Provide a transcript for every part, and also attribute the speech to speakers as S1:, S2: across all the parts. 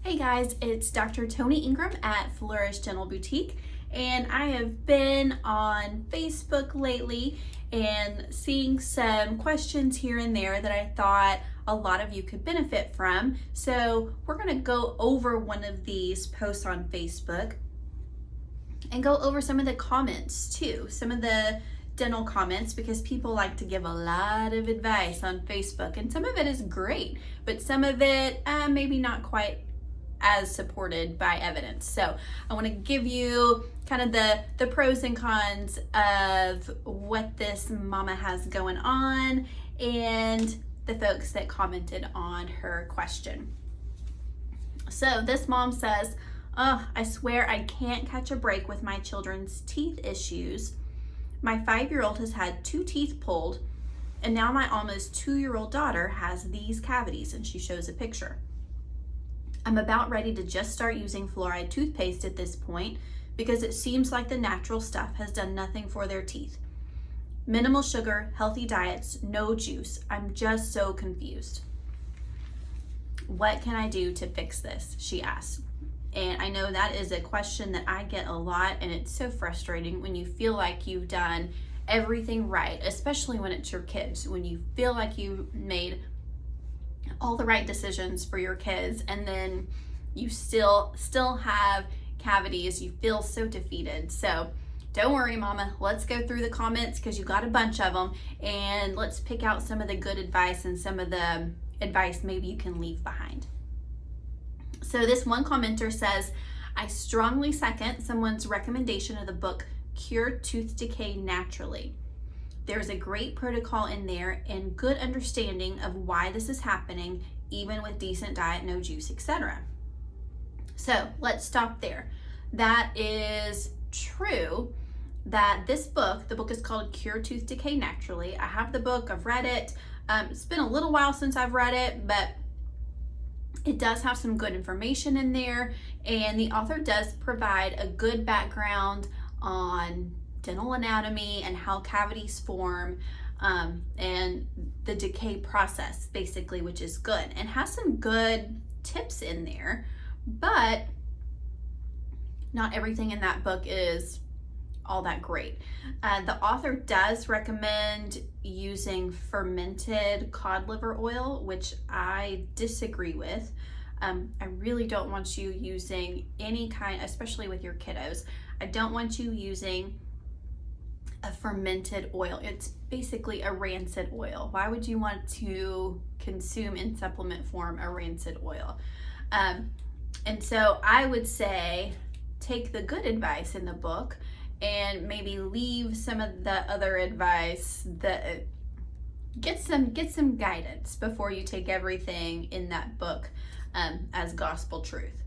S1: Hey guys, it's Dr. Tony Engram at Flourish Dental Boutique, and I have been on Facebook lately and seeing some questions here and there that I thought a lot of you could benefit from. So we're going to go over one of these posts on Facebook and go over some of the comments too, some of the dental comments, because people like to give a lot of advice on Facebook, and some of it is great, but some of it maybe not quite as supported by evidence. So I want to give you kind of the pros and cons of what this mama has going on and the folks that commented on her question. So this mom says, "Oh, I swear I can't catch a break with my children's teeth issues. My 5-year-old has had 2 teeth pulled, and now my almost 2-year-old daughter has these cavities," and she shows a picture. "I'm about ready to just start using fluoride toothpaste at this point because it seems like the natural stuff has done nothing for their teeth. Minimal sugar, healthy diets, no juice. I'm just so confused. What can I do to fix this?" she asks. And I know that is a question that I get a lot, and it's so frustrating when you feel like you've done everything right, especially when it's your kids, when you feel like you've made all the right decisions for your kids and then you still have cavities. You feel so defeated. So don't worry, mama, let's go through the comments because you got a bunch of them, and let's pick out some of the good advice and some of the advice maybe you can leave behind. So this one commenter says, "I strongly second someone's recommendation of the book Cure Tooth Decay Naturally. There's a great protocol in there and good understanding of why this is happening, even with decent diet, no juice, etc." So let's stop there. That is true that this book, the book is called Cure Tooth Decay Naturally. I have the book, I've read it. It's been a little while since I've read it, but it does have some good information in there, and the author does provide a good background on dental anatomy and how cavities form, and the decay process basically, which is good and has some good tips in there, but not everything in that book is all that great. The author does recommend using fermented cod liver oil, which I disagree with. I really don't want you using any kind, especially with your kiddos, I don't want you using a fermented oil. It's basically a rancid oil. Why would you want to consume in supplement form a rancid oil? And so I would say take the good advice in the book and maybe leave some of the other advice, that get some guidance before you take everything in that book as gospel truth.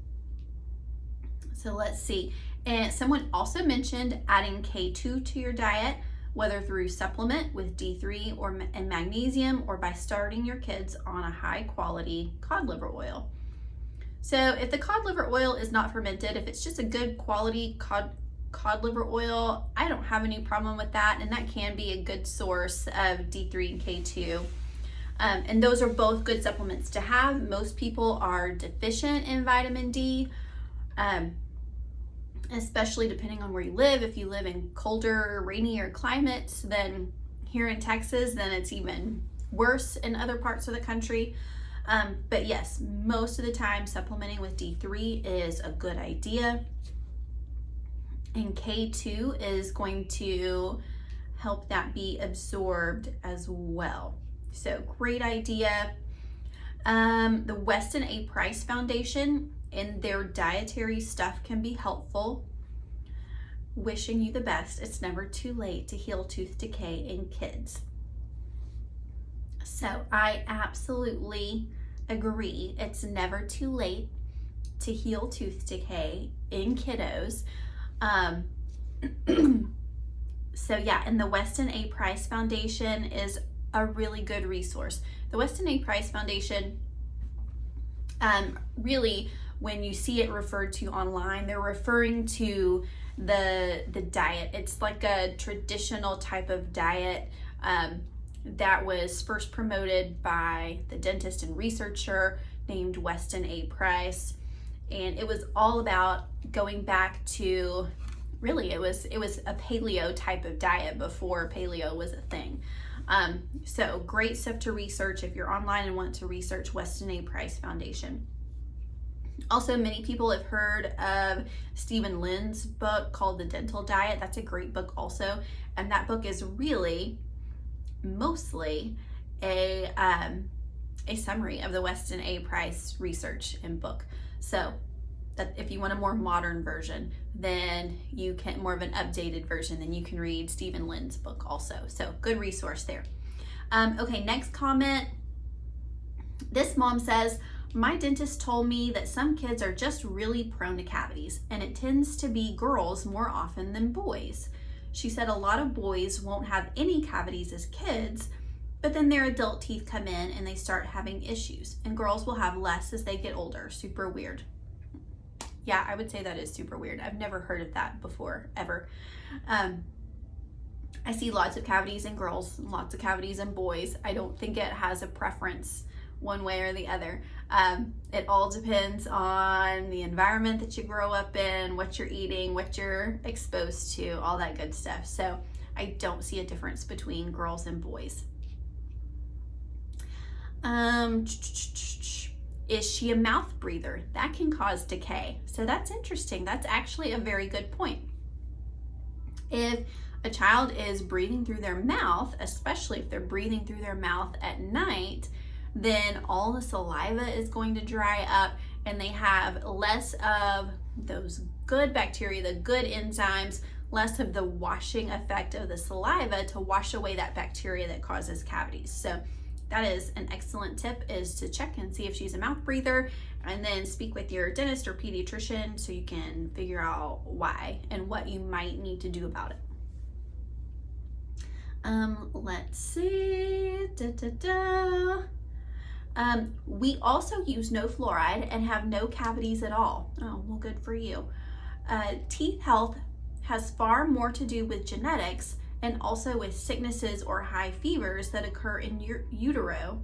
S1: So let's see. And someone also mentioned adding K2 to your diet, whether through supplement with D3 and magnesium, or by starting your kids on a high quality cod liver oil. So if the cod liver oil is not fermented, if it's just a good quality cod liver oil, I don't have any problem with that, and that can be a good source of D3 and K2. And those are both good supplements to have. Most people are deficient in vitamin D, especially depending on where you live. If you live in colder, rainier climates than here in Texas, then it's even worse in other parts of the country. But yes, most of the time supplementing with D3 is a good idea. And K2 is going to help that be absorbed as well. So great idea. The Weston A. Price Foundation and their dietary stuff can be helpful. Wishing you the best. It's never too late to heal tooth decay in kids. So I absolutely agree. It's never too late to heal tooth decay in kiddos. So yeah, and the Weston A. Price Foundation is a really good resource. The Weston A. Price Foundation, really, when you see it referred to online, they're referring to the diet. It's like a traditional type of diet that was first promoted by the dentist and researcher named Weston A. Price. and it was all about going back to, really, it was a paleo type of diet before paleo was a thing. So great stuff to research if you're online and want to research Weston A. Price Foundation. Also, many people have heard of Stephen Lynn's book called The Dental Diet. That's a great book also. And that book is really mostly a summary of the Weston A. Price research and book. So that if you want a more modern version, then you can, more of an updated version, then you can read Stephen Lynn's book also. So good resource there. Okay, next comment. This mom says, my dentist told me that some kids are just really prone to cavities, and it tends to be girls more often than boys. She said a lot of boys won't have any cavities as kids, but then their adult teeth come in and they start having issues, and girls will have less as they get older. Super weird. Yeah, I would say that is super weird. I've never heard of that before, ever. I see lots of cavities in girls, lots of cavities in boys. I don't think it has a preference one way or the other. It all depends on the environment that you grow up in, what you're eating, what you're exposed to, all that good stuff. So I don't see a difference between girls and boys. Is she a mouth breather? That can cause decay. So that's interesting. That's actually a very good point. If a child is breathing through their mouth, especially if they're breathing through their mouth at night, then all the saliva is going to dry up and they have less of those good bacteria, the good enzymes, less of the washing effect of the saliva to wash away that bacteria that causes cavities. So that is an excellent tip, is to check and see if she's a mouth breather, and then speak with your dentist or pediatrician so you can figure out why and what you might need to do about it. Let's see. We also use no fluoride and have no cavities at all. Oh, well, good for you. Teeth health has far more to do with genetics and also with sicknesses or high fevers that occur in utero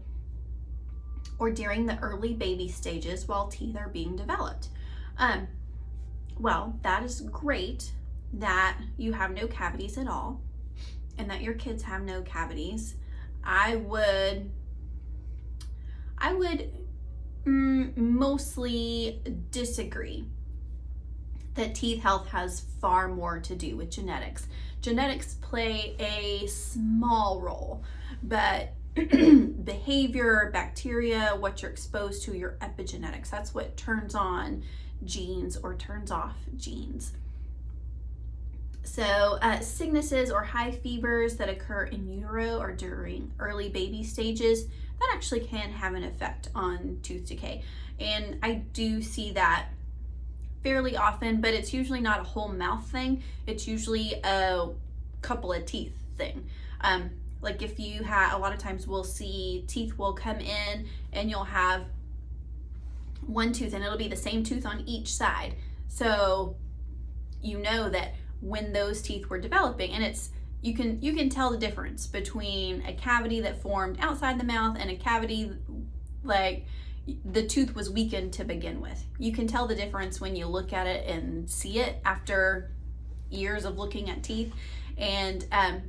S1: or during the early baby stages while teeth are being developed. Well, that is great that you have no cavities at all and that your kids have no cavities. I would mostly disagree that teeth health has far more to do with genetics. Genetics play a small role, but behavior, bacteria, what you're exposed to, your epigenetics, that's what turns on genes or turns off genes. So sicknesses or high fevers that occur in utero or during early baby stages, that actually can have an effect on tooth decay. And I do see that fairly often, but it's usually not a whole mouth thing. It's usually a couple of teeth thing. Like if you have, a lot of times we'll see teeth will come in and you'll have one tooth and it'll be the same tooth on each side. So you know that when those teeth were developing, and it's, you can tell the difference between a cavity that formed outside the mouth and a cavity like the tooth was weakened to begin with. You can tell the difference when you look at it and see it after years of looking at teeth, and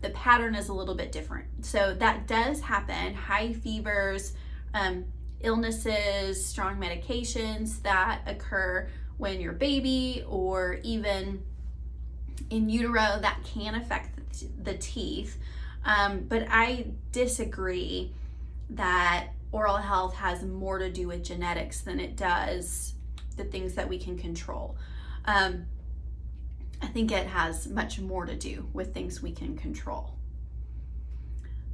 S1: the pattern is a little bit different. So that does happen. High fevers, illnesses, strong medications that occur when you're a baby or even in utero, that can affect the teeth. But I disagree that oral health has more to do with genetics than it does the things that we can control. I think it has much more to do with things we can control.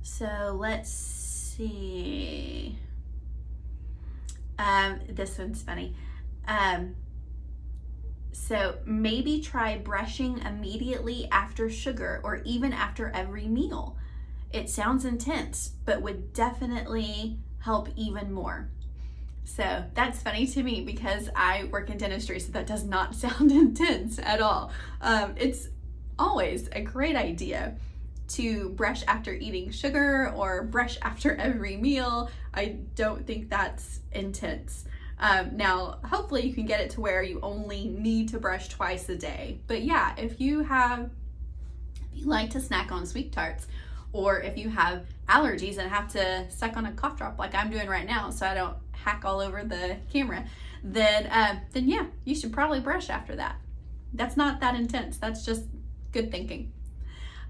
S1: So let's see. This one's funny. So maybe try brushing immediately after sugar or even after every meal. It sounds intense, but would definitely help even more. So that's funny to me because I work in dentistry, so that does not sound intense at all. It's always a great idea to brush after eating sugar or brush after every meal. I don't think that's intense. Now, hopefully you can get it to where you only need to brush twice a day. But yeah, if you like to snack on sweet tarts, or if you have allergies and have to suck on a cough drop like I'm doing right now so I don't hack all over the camera, then yeah, you should probably brush after that. That's not that intense. That's just good thinking.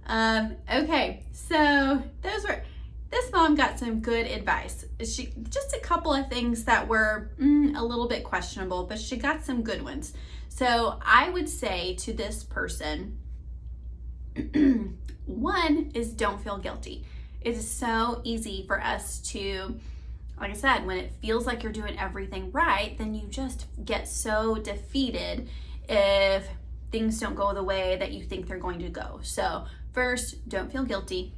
S1: Okay, so this mom got some good advice. Just a couple of things that were a little bit questionable, but she got some good ones. So I would say to this person, one is don't feel guilty. It is so easy for us to, like I said, when it feels like you're doing everything right, then you just get so defeated if things don't go the way that you think they're going to go. So first, don't feel guilty.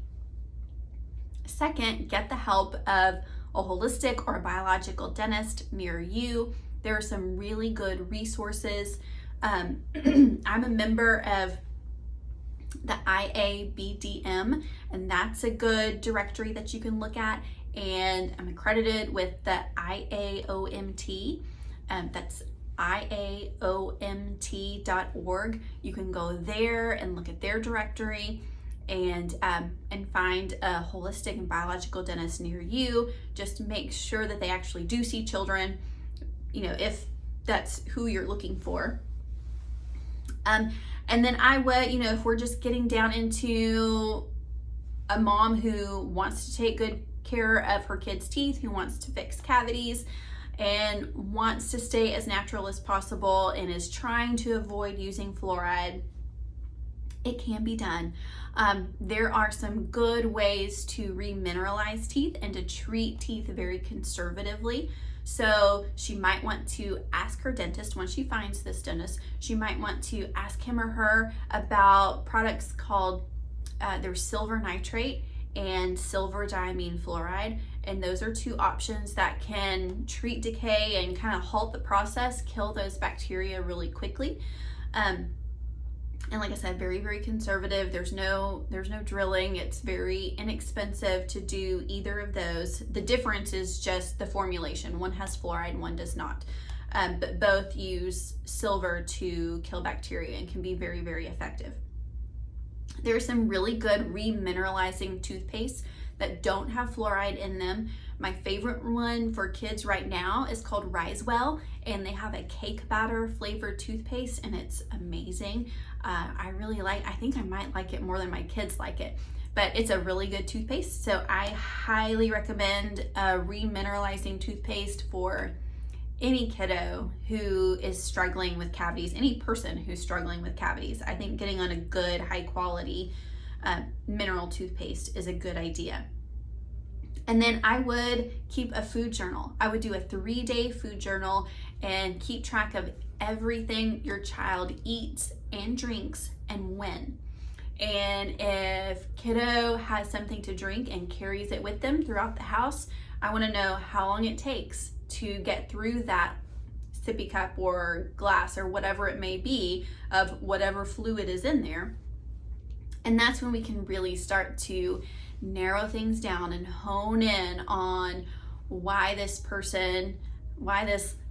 S1: Second, get the help of a holistic or a biological dentist near you. There are some really good resources. I'm a member of the IABDM, and that's a good directory that you can look at. And I'm accredited with the IAOMT. That's IAOMT.org. You can go there and look at their directory and find a holistic and biological dentist near you. Just make sure that they actually do see children, if that's who you're looking for. And then I would, if we're just getting down into a mom who wants to take good care of her kids' teeth, who wants to fix cavities, and wants to stay as natural as possible and is trying to avoid using fluoride, it can be done. There are some good ways to remineralize teeth and to treat teeth very conservatively. So she might want to ask her dentist when she finds this dentist, she might want to ask him or her about products called, there's silver nitrate and silver diamine fluoride. And those are two options that can treat decay and kind of halt the process, kill those bacteria really quickly. And like I said, very, very conservative. There's no drilling. It's very inexpensive to do either of those. The difference is just the formulation. One has fluoride, one does not. But both use silver to kill bacteria and can be very, very effective. There's some really good remineralizing toothpaste that don't have fluoride in them. My favorite one for kids right now is called Risewell, and they have a cake batter flavored toothpaste, and it's amazing. I think I might like it more than my kids like it, but it's a really good toothpaste. So I highly recommend a remineralizing toothpaste for any kiddo who is struggling with cavities, any person who's struggling with cavities. I think getting on a good, high quality mineral toothpaste is a good idea. And then I would keep a food journal. I would do a 3-day food journal and keep track of everything your child eats and drinks and when. And if kiddo has something to drink and carries it with them throughout the house, I want to know how long it takes to get through that sippy cup or glass or whatever it may be of whatever fluid is in there. And that's when we can really start to narrow things down and hone in on why this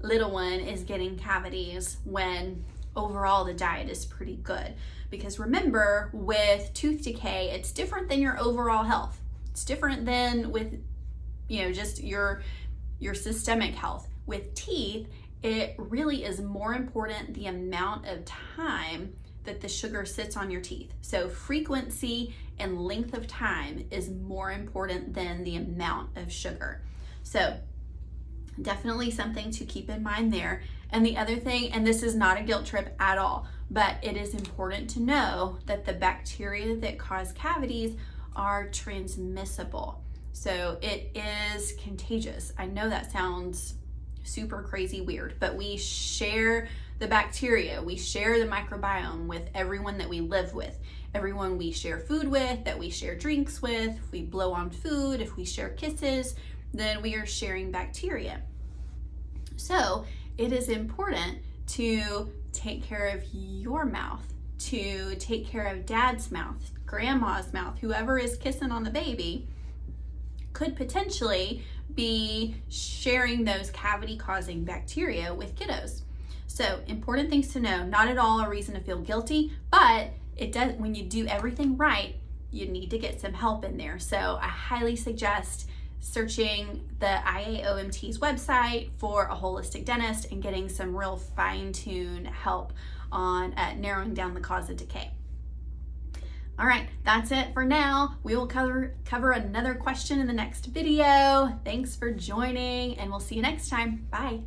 S1: little one is getting cavities when overall the diet is pretty good. Because remember, with tooth decay, it's different than your overall health. It's different than with, just your systemic health. With teeth, it really is more important the amount of time that the sugar sits on your teeth. So frequency and length of time is more important than the amount of sugar. So definitely something to keep in mind there. And the other thing, and this is not a guilt trip at all, but it is important to know that the bacteria that cause cavities are transmissible. So it is contagious. I know that sounds super crazy weird, but we share the bacteria, we share the microbiome with everyone that we live with, everyone we share food with, that we share drinks with. If we blow on food, if we share kisses, then we are sharing bacteria. So it is important to take care of your mouth, to take care of dad's mouth, grandma's mouth, whoever is kissing on the baby could potentially be sharing those cavity causing bacteria with kiddos. So important things to know, not at all a reason to feel guilty, but it does, when you do everything right, you need to get some help in there. So I highly suggest searching the IAOMT's website for a holistic dentist and getting some real fine-tuned help on narrowing down the cause of decay. All right, that's it for now. We will cover another question in the next video. Thanks for joining, and we'll see you next time. Bye.